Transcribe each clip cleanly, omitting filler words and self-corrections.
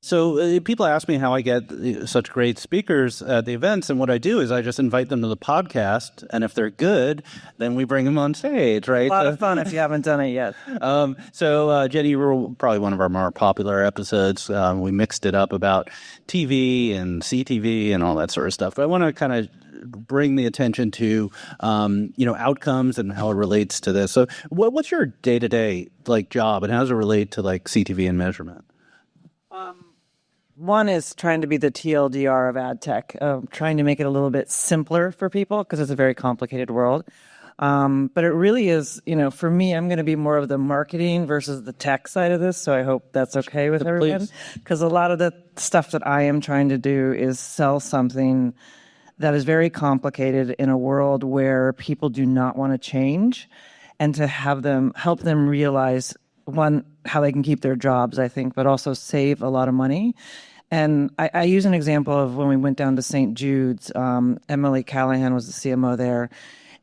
So people ask me how I get such great speakers at the events, and what I do is I just invite them to the podcast, and if they're good, then we bring them on stage, right? A lot of fun if you haven't done it yet. Jenny, you were probably one of our more popular episodes. We mixed it up about TV and CTV and all that sort of stuff. But I want to kind of bring the attention to, outcomes and how it relates to this. So what's your day-to-day job, and how does it relate to CTV and measurement? One is trying to be the TLDR of ad tech, trying to make it a little bit simpler for people because it's a very complicated world. But it really is, for me, I'm going to be more of the marketing versus the tech side of this. So I hope that's okay with everyone. Because a lot of the stuff that I am trying to do is sell something that is very complicated in a world where people do not want to change, and to help them realize, one, how they can keep their jobs, I think, but also save a lot of money. And I use an example of when we went down to St. Jude's. Emily Callahan was the CMO there.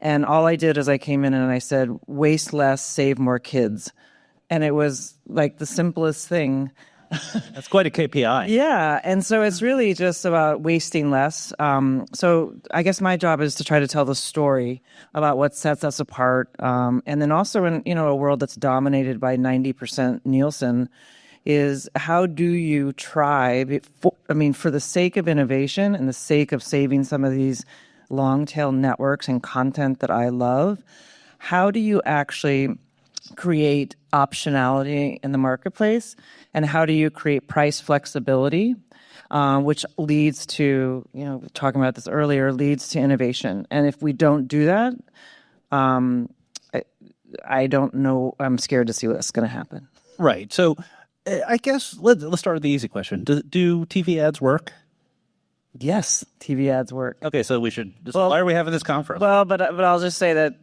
And all I did is I came in and I said, waste less, save more kids. And it was the simplest thing. That's quite a KPI. Yeah. And so it's really just about wasting less. So I guess my job is to try to tell the story about what sets us apart. And then also in, a world that's dominated by 90% Nielsen, is how do you try, for the sake of innovation and the sake of saving some of these long tail networks and content that I love, how do you actually create optionality in the marketplace, and how do you create price flexibility, which leads to, talking about this earlier, leads to innovation. And if we don't do that, I don't know. I'm scared to see what's going to happen. Right. So I guess let's start with the easy question. Do TV ads work? Yes, TV ads work. Okay, so we should. Why are we having this conference? Well, but I'll just say that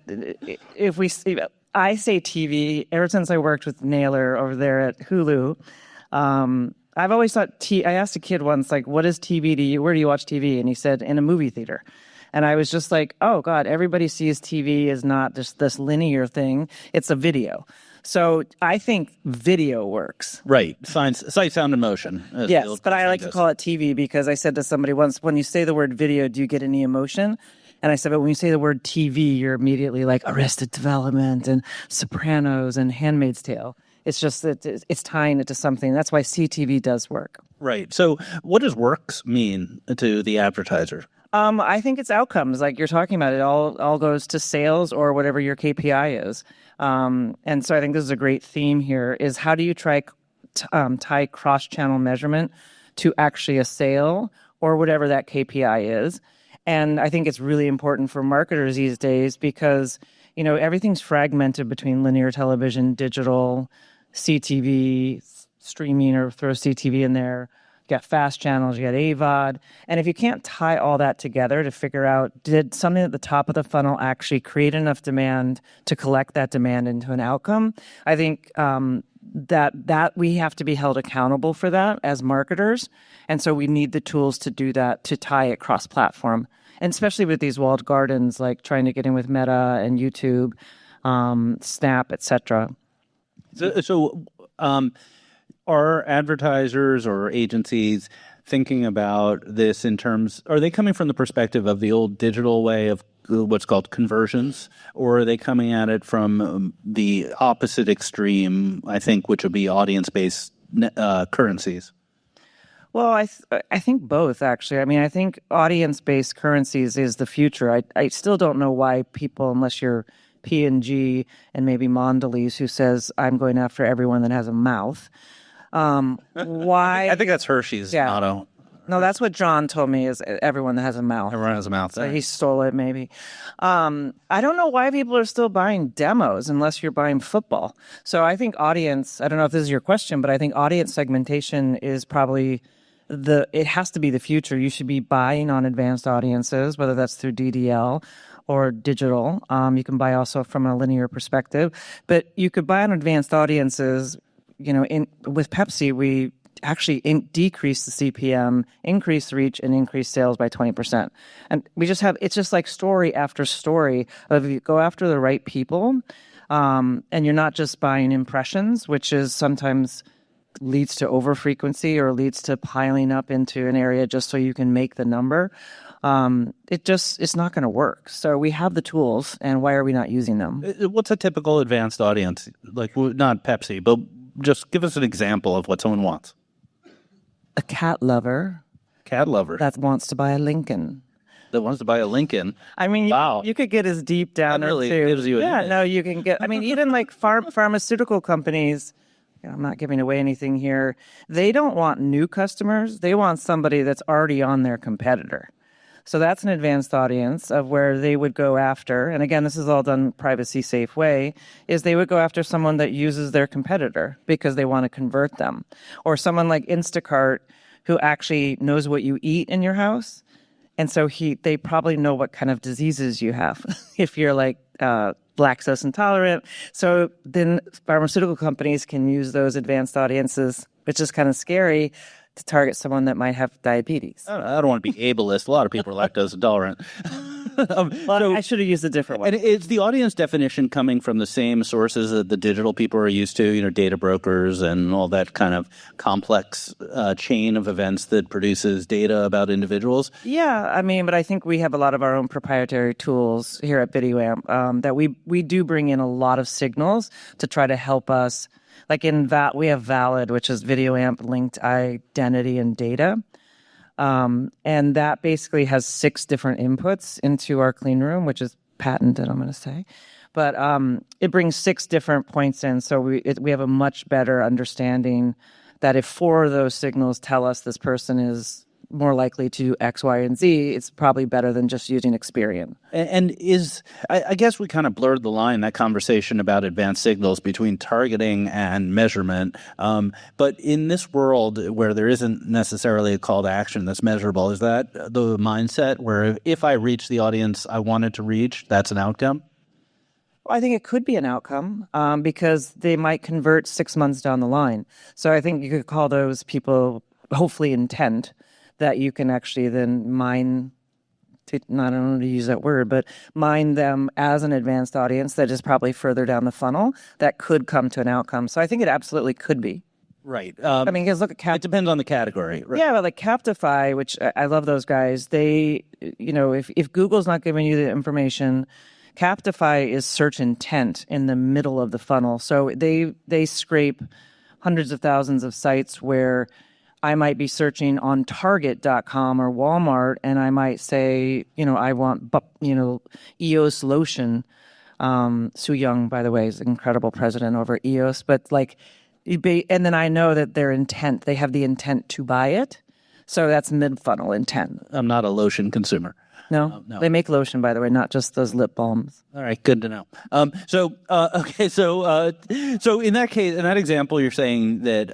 I say TV ever since I worked with Naylor over there at Hulu. I've always thought I asked a kid once, what is TV to you? Where do you watch TV? And he said, in a movie theater. And I was just like, oh God, everybody sees TV as not just this linear thing. It's a video. So I think video works. Right. Sight, sound, and motion. Yes, but I like to call it TV because I said to somebody once, when you say the word video, do you get any emotion? And I said, but when you say the word TV, you're immediately like Arrested Development and Sopranos and Handmaid's Tale. It's just that it's tying it to something. That's why CTV does work. Right. So what does works mean to the advertiser? I think it's outcomes, like you're talking about. It all goes to sales or whatever your KPI is. And so I think this is a great theme here, is how do you tie cross-channel measurement to actually a sale or whatever that KPI is. And I think it's really important for marketers these days because, everything's fragmented between linear television, digital, CTV, streaming, or throw CTV in there. You got fast channels, you got AVOD. And if you can't tie all that together to figure out, did something at the top of the funnel actually create enough demand to collect that demand into an outcome? I think that we have to be held accountable for that as marketers. And so we need the tools to do that, to tie it cross-platform. And especially with these walled gardens, like trying to get in with Meta and YouTube, Snap, et cetera. So are advertisers or agencies thinking about this in terms, are they coming from the perspective of the old digital way of what's called conversions, or are they coming at it from the opposite extreme, I think, which would be audience-based currencies? Well, I think both, actually. I mean, I think audience-based currencies is the future. I still don't know why people, unless you're P&G and maybe Mondelez, who says, I'm going after everyone that has a mouth. Why? I think that's Hershey's motto. No, that's what John told me, is everyone that has a mouth. Everyone has a mouth. So he stole it, maybe. I don't know why people are still buying demos unless you're buying football. So I think audience, I don't know if this is your question, but I think audience segmentation is probably it has to be the future. You should be buying on advanced audiences, whether that's through DDL or digital. You can buy also from a linear perspective, but you could buy on advanced audiences. With Pepsi, we actually decrease the CPM, increase reach, and increase sales by 20%. And we just have, it's just like story after story of, if you go after the right people, and you're not just buying impressions, which is sometimes leads to overfrequency or leads to piling up into an area just so you can make the number, it's not going to work. So we have the tools, and why are we not using them? What's a typical advanced audience? Like, not Pepsi, but just give us an example of what someone wants. A cat lover. Cat lover. That wants to buy a Lincoln. That wants to buy a Lincoln. I mean, wow. You could get as deep down that really into, gives you you can get, I mean, even like pharmaceutical companies, I'm not giving away anything here, they don't want new customers. They want somebody that's already on their competitor. So that's an advanced audience of where they would go after, and again, this is all done privacy safe way, is they would go after someone that uses their competitor because they want to convert them. Or someone like Instacart who actually knows what you eat in your house. And so they probably know what kind of diseases you have if you're like lactose intolerant. So then pharmaceutical companies can use those advanced audiences, which is kind of scary, to target someone that might have diabetes. I don't want to be ableist. A lot of people are lactose intolerant. I should have used a different one. And is the audience definition coming from the same sources that the digital people are used to, data brokers and all that kind of complex chain of events that produces data about individuals? Yeah, I mean, but I think we have a lot of our own proprietary tools here at VideoAmp that we do bring in a lot of signals to try to help us. Like we have Valid, which is VideoAmp linked identity and data. And that basically has 6 different inputs into our clean room, which is patented, I'm going to say. But it brings 6 different points in. So we have a much better understanding that if 4 of those signals tell us this person is more likely to do X, Y, and Z, it's probably better than just using Experian. And I guess we kind of blurred the line, that conversation about advanced signals between targeting and measurement. But in this world where there isn't necessarily a call to action that's measurable, is that the mindset where if I reach the audience I wanted to reach, that's an outcome? I think it could be an outcome because they might convert 6 months down the line. So I think you could call those people hopefully intent, that you can actually then mine, I don't know to use that word, but mine them as an advanced audience that is probably further down the funnel that could come to an outcome. So I think it absolutely could be. Right. I mean, because look at it depends on the category. Right? Yeah, but like Captify, which I love those guys, they, if Google's not giving you the information, Captify is search intent in the middle of the funnel. So they scrape hundreds of thousands of sites where I might be searching on Target.com or Walmart, and I might say, I want, EOS lotion. Su Young, by the way, is an incredible president over at EOS. But and then I know that their intent, they have the intent to buy it. So that's mid-funnel intent. I'm not a lotion consumer. No, they make lotion, by the way, not just those lip balms. All right, good to know. So in that case, in that example, you're saying that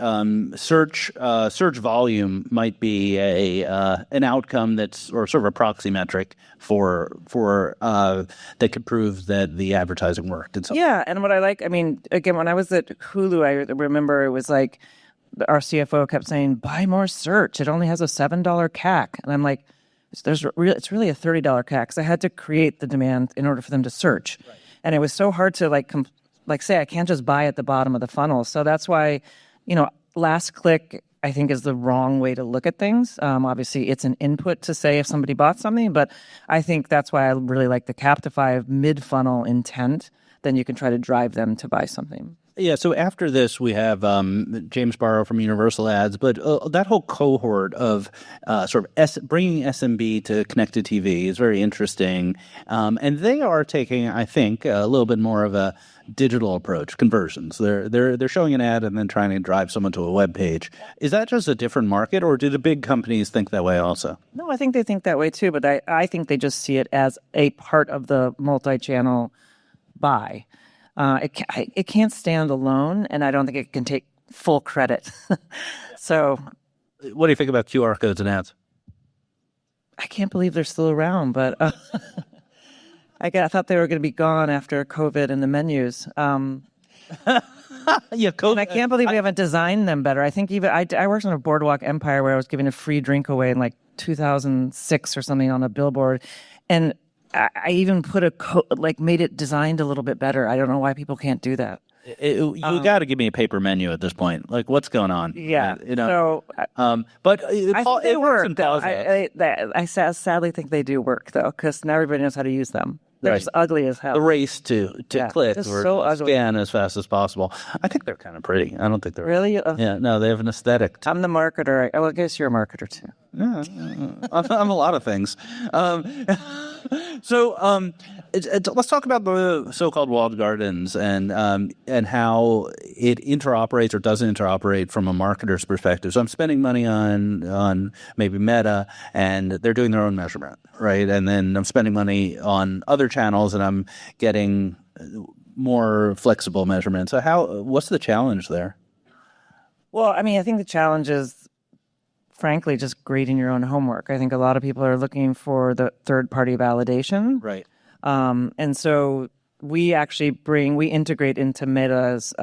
search volume might be an outcome that's, or sort of a proxy metric for that could prove that the advertising worked. Yeah, and what I like, I mean, again, when I was at Hulu, I remember it was like our CFO kept saying, "Buy more search. It only has a $7 CAC," and I'm like, it's really a $30 CAC because I had to create the demand in order for them to search. Right. And it was so hard to say I can't just buy at the bottom of the funnel. So that's why, last click I think is the wrong way to look at things. Obviously it's an input to say if somebody bought something, but I think that's why I really like the Captify of mid-funnel intent. Then you can try to drive them to buy something. Yeah, so after this, we have James Barrow from Universal Ads, but that whole cohort of sort of bringing SMB to connected TV is very interesting. And they are taking, I think, a little bit more of a digital approach, conversions. They're showing an ad and then trying to drive someone to a web page. Is that just a different market, or do the big companies think that way also? No, I think they think that way too, but I think they just see it as a part of the multi-channel buy. It can't stand alone, and I don't think it can take full credit. So, what do you think about QR codes and ads? I can't believe they're still around, but I thought they were going to be gone after COVID and the menus. Yeah, and I can't believe we haven't designed them better. I think even I worked on a Boardwalk Empire where I was giving a free drink away in like 2006 or something on a billboard, and I even put made it designed a little bit better. I don't know why people can't do that. You got to give me a paper menu at this point. Like, what's going on? Yeah. You know. But I think they work. Though. I sadly think they do work though, because not everybody knows how to use them. They're just ugly as hell. The race to click or so scan as fast as possible. I think they're kind of pretty. I don't think they're really. Yeah, no, they have an aesthetic. I'm the marketer. I guess you're a marketer too. Yeah, I'm a lot of things. Let's talk about the so-called walled gardens and how it interoperates or doesn't interoperate from a marketer's perspective. So I'm spending money on maybe Meta, and they're doing their own measurement, right? And then I'm spending money on other channels, and I'm getting more flexible measurements. So what's the challenge there? Well, I mean, I think the challenge is, frankly, just grading your own homework. I think a lot of people are looking for the third-party validation. Right. And so we integrate into Meta's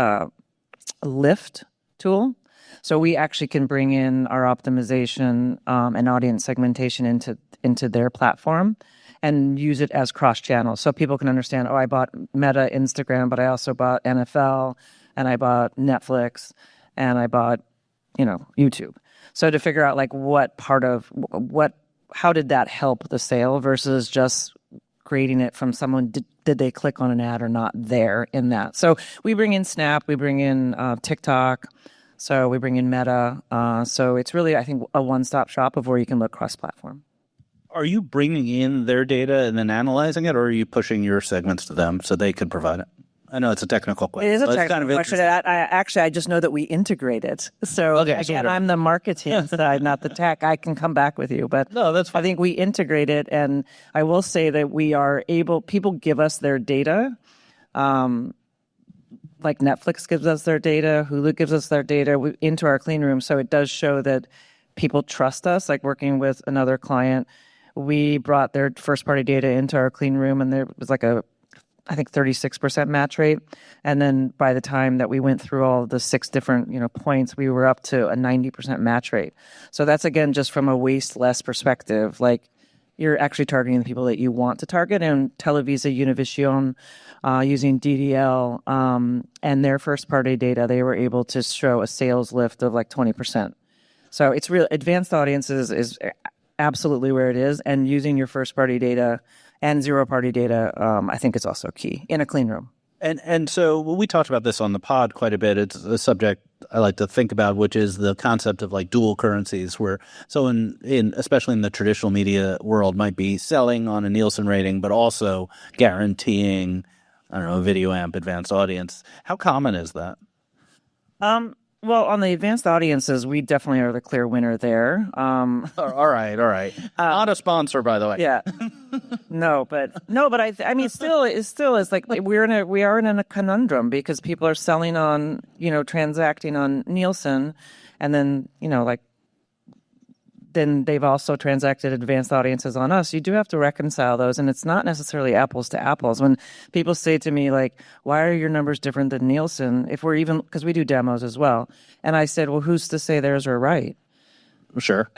Lift tool. So we actually can bring in our optimization and audience segmentation into their platform and use it as cross-channel. So people can understand, I bought Meta Instagram, but I also bought NFL, and I bought Netflix, and I bought, YouTube. So to figure out how did that help the sale versus just grading it from someone, did they click on an ad or not there in that. So we bring in Snap, we bring in TikTok, so we bring in Meta. So it's really, I think, a one-stop shop of where you can look cross-platform. Are you bringing in their data and then analyzing it, or are you pushing your segments to them so they could provide it? I know it's a technical question. It is a technical question. I just know that we integrate it. So again, I'm the marketing side, not the tech. I can come back with you, but no, that's fine. I think we integrate it, and I will say that we are able. People give us their data, like Netflix gives us their data, Hulu gives us their data into our clean room. So it does show that people trust us. Like working with another client, we brought their first-party data into our clean room, and there was I think 36% match rate. And then by the time that we went through all the 6 different, points, we were up to a 90% match rate. So that's, again, just from a waste less perspective. Like, you're actually targeting the people that you want to target. And Televisa Univision, using DDL and their first party data, they were able to show a sales lift of like 20%. So it's real. Advanced audiences is absolutely where it is. And using your first party data and zero-party data, I think, is also key in a clean room. And so we talked about this on the pod quite a bit. It's a subject I like to think about, which is the concept of like dual currencies, where someone, especially in the traditional media world, might be selling on a Nielsen rating, but also guaranteeing, a VideoAmp advanced audience. How common is that? Well, on the advanced audiences, we definitely are the clear winner there. All right. Not a sponsor, by the way. Yeah. No, but I mean, it still is like we are in a conundrum because people are selling on, transacting on Nielsen, and then, then they've also transacted advanced audiences on us. You do have to reconcile those, and it's not necessarily apples to apples. When people say to me, like, why are your numbers different than Nielsen? Because we do demos as well. And I said, well, who's to say theirs are right? Sure.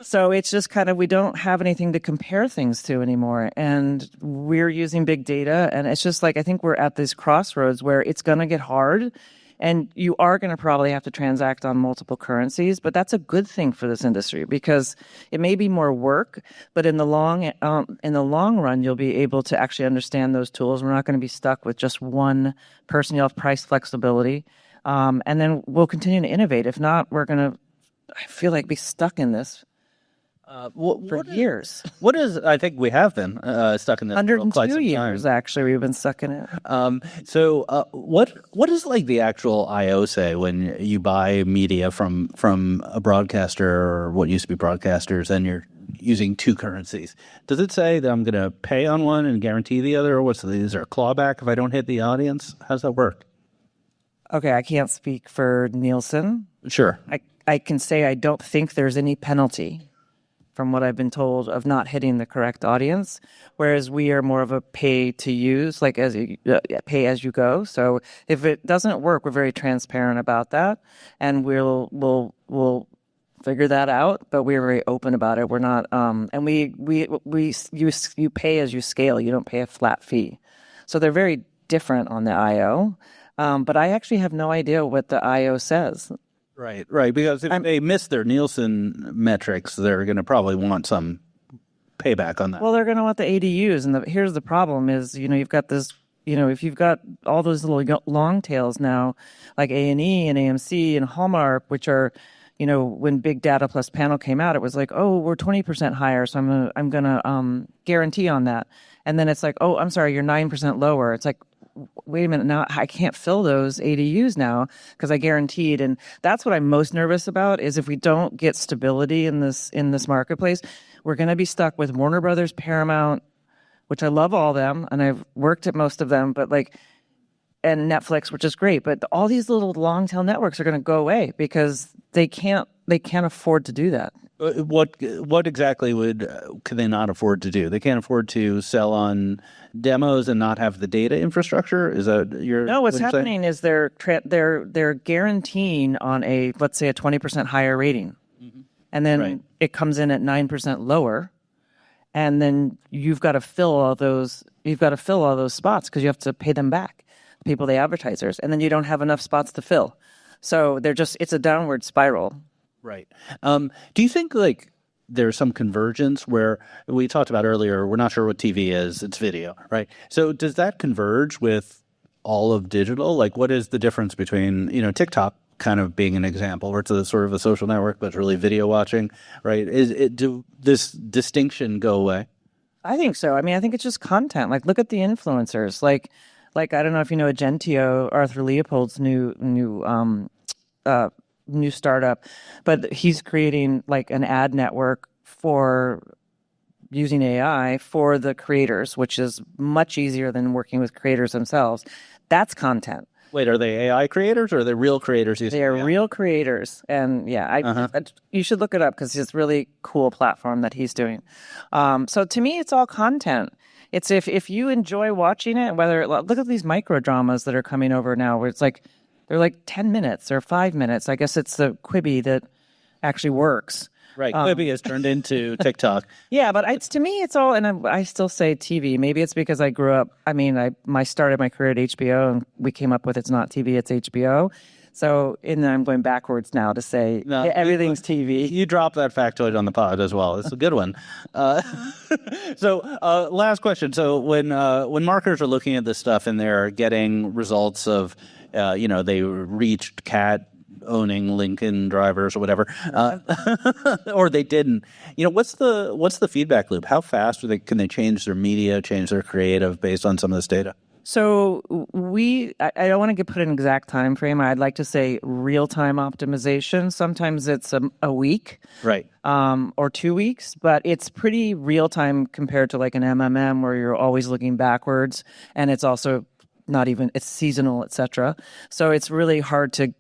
So it's just kind of, we don't have anything to compare things to anymore. And we're using big data. And it's just like, I think we're at this crossroads where it's going to get hard. And you are going to probably have to transact on multiple currencies, but that's a good thing for this industry because it may be more work, but in the long run, you'll be able to actually understand those tools. We're not going to be stuck with just one person. You'll have price flexibility, and then we'll continue to innovate. If not, we're going to, I feel like, be stuck in this for years. I think we have been stuck in this 102 years, actually, we've been stuck in it. So what is like the actual IO say when you buy media from a broadcaster or what used to be broadcasters and you're using 2 currencies? Does it say that I'm going to pay on one and guarantee the other, or is there a clawback if I don't hit the audience? How does that work? Okay, I can't speak for Nielsen. Sure. I can say I don't think there's any penalty, from what I've been told, of not hitting the correct audience, whereas we are more of a pay to use, like pay as you go. So if it doesn't work, we're very transparent about that, and we'll figure that out. But we're very open about it. We're not, and you pay as you scale. You don't pay a flat fee. So they're very different on the IO. But I actually have no idea what the IO says. Right, right. Because if they miss their Nielsen metrics, they're going to probably want some payback on that. Well, they're going to want the ADUs, and here's the problem: is you've got this. If you've got all those little long tails now, like A&E and AMC and Hallmark, which are, when Big Data Plus Panel came out, it was like, oh, we're 20% higher, so I'm gonna guarantee on that, and then it's like, oh, I'm sorry, you're 9% lower. It's like, wait a minute, now I can't fill those ADUs now because I guaranteed, and that's what I'm most nervous about. Is if we don't get stability in this marketplace, we're going to be stuck with Warner Brothers, Paramount, which I love all them, and I've worked at most of them, but and Netflix, which is great, but all these little long tail networks are going to go away because they can't afford to do that. What exactly could they not afford to do? They can't afford to sell on demos and not have the data infrastructure. Is that your? No, what's happening is they're guaranteeing on let's say a 20% higher rating, and then it comes in at 9% lower. And then you've got to fill all those spots because you have to pay them back, the advertisers, and then you don't have enough spots to fill. So it's a downward spiral. Right. Do you think there's some convergence where we talked about earlier, we're not sure what TV is, it's video, right? So does that converge with all of digital? What is the difference between, TikTok kind of being an example where it's a sort of a social network, but it's really video watching, right? Do this distinction go away? I think so. I mean, I think it's just content. Look at the influencers. I don't know if you know Agentio, Arthur Leopold's new startup, but he's creating an ad network for using AI for the creators, which is much easier than working with creators themselves. That's content. Wait, are they AI creators or are they real creators? They are real creators. And you should look it up because it's a really cool platform that he's doing. So to me, it's all content. It's if you enjoy watching it, look at these micro dramas that are coming over now where it's they're 10 minutes or 5 minutes. I guess it's the Quibi that actually works. Right, Quibi has turned into TikTok. Yeah, but to me, it's all, and I still say TV. Maybe it's because I grew up, I started my career at HBO, and we came up with it's not TV, it's HBO. So, and then I'm going backwards now to say everything's TV. You dropped that factoid on the pod as well. It's a good one. So, last question. So, when marketers are looking at this stuff and they're getting results of, they reached cat owning Lincoln drivers or whatever, or they didn't. What's the feedback loop? How fast can they change their media, change their creative based on some of this data? So I don't want to put an exact time frame. I'd like to say real-time optimization. Sometimes it's a week, right, or 2 weeks, but it's pretty real-time compared to an MMM where you're always looking backwards, and it's also it's seasonal, etc. So it's really hard to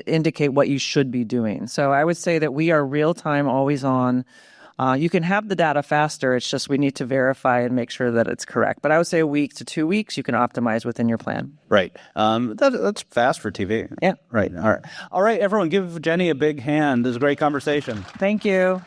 indicate what you should be doing. So I would say that we are real-time, always on. You can have the data faster. It's just we need to verify and make sure that it's correct. But I would say a week to 2 weeks, you can optimize within your plan. Right. That's fast for TV. Yeah. Right. All right. Everyone, give Jenny a big hand. This is a great conversation. Thank you.